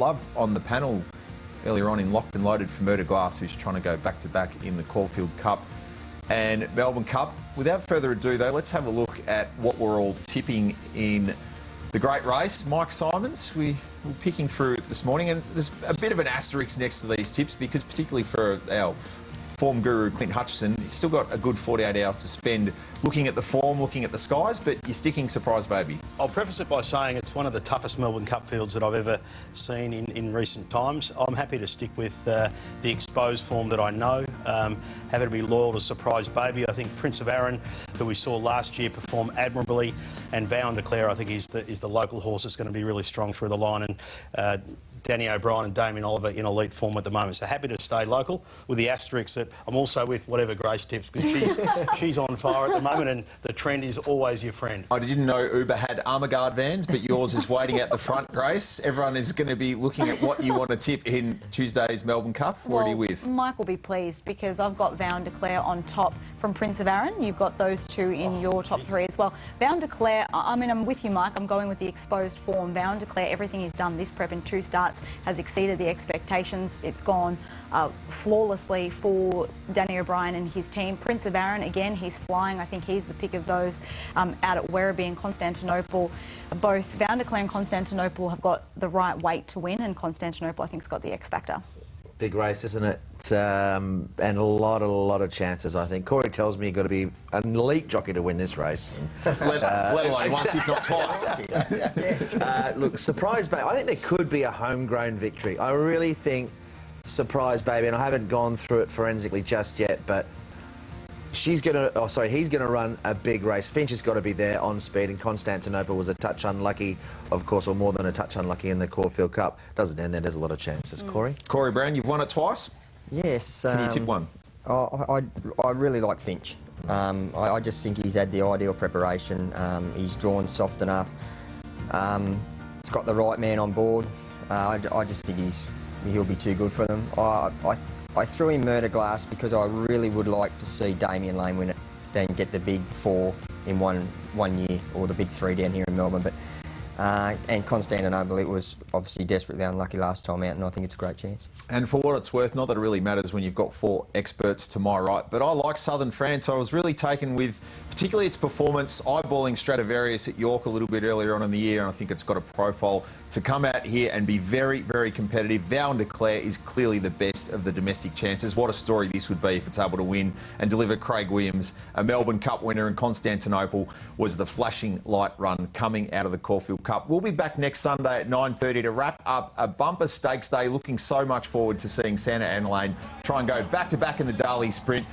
love on the panel earlier on in Locked and Loaded for Murder Glass, who's trying to go back-to-back in the Caulfield Cup and Melbourne Cup. Without further ado, though, let's have a look at what we're all tipping in the great race. Mike Simons, we were picking through it this morning, and there's a bit of an asterisk next to these tips because particularly for our form guru Clint Hutchison, you've still got a good 48 hours to spend looking at the form, looking at the skies, but you're sticking Surprise Baby. I'll preface it by saying it's one of the toughest Melbourne Cup fields that I've ever seen in recent times. I'm happy to stick with the exposed form that I know. Happy to be loyal to Surprise Baby. I think Prince of Arran, who we saw last year, perform admirably, and Vow and Declare, I think, is the local horse that's going to be really strong through the line. And Danny O'Brien and Damien Oliver in elite form at the moment. So happy to stay local, with the asterisk that I'm also with whatever Grace tips, because she's on fire at the moment, and the trend is always your friend. I didn't know Uber had armour guard vans, but yours is waiting at the front, Grace. Everyone is going to be looking at what you want to tip in Tuesday's Melbourne Cup. What are you with? Mike will be pleased because I've got Vow and Declare on top from Prince of Arran. You've got those two in your top three as well. Vow and Declare, I mean, I'm with you, Mike. I'm going with the exposed form. Vow and Declare, everything he's done this prep in 2 starts has exceeded the expectations. It's gone flawlessly for Danny O'Brien and his team. Prince of Arran, again, he's flying. I think he's the pick of those out at Werribee and Constantinople. Both Vow and Declare and Constantinople have got the right weight to win, and Constantinople, I think, has got the X factor. Big race, isn't it? And a lot of chances, I think. Corey tells me you've got to be an elite jockey to win this race. let alone once, if not twice. Yes. Look, Surprise Baby, I think there could be a homegrown victory. I really think Surprise Baby, and I haven't gone through it forensically just yet, but he's going to run a big race. Finch has got to be there on speed, and Constantinople was a touch unlucky, of course, or more than a touch unlucky in the Caulfield Cup. Doesn't end there, there's a lot of chances. Corey? Corey Brown, you've won it twice? Yes. Can you tip one? I really like Finch. I just think he's had the ideal preparation. He's drawn soft enough. He's got the right man on board. I just think he'll be too good for them. I threw in Murder Glass because I really would like to see Damien Lane win it, then get the big 4 in one year, or the big 3 down here in Melbourne. But and Constantinople, it was obviously desperately unlucky last time out, and I think it's a great chance. And for what it's worth, not that it really matters when you've got 4 experts to my right, but I like Southern France. I was really taken with particularly its performance, eyeballing Stradivarius at York a little bit earlier on in the year, and I think it's got a profile to come out here and be very, very competitive. Vow and Declare is clearly the best of the domestic chances. What a story this would be if it's able to win and deliver Craig Williams, a Melbourne Cup winner, and Constantinople was the flashing light run coming out of the Caulfield Cup. We'll be back next Sunday at 9:30 to wrap up a bumper stakes day. Looking so much forward to seeing Santa Ana Lane try and go back-to-back in the Darley Sprint.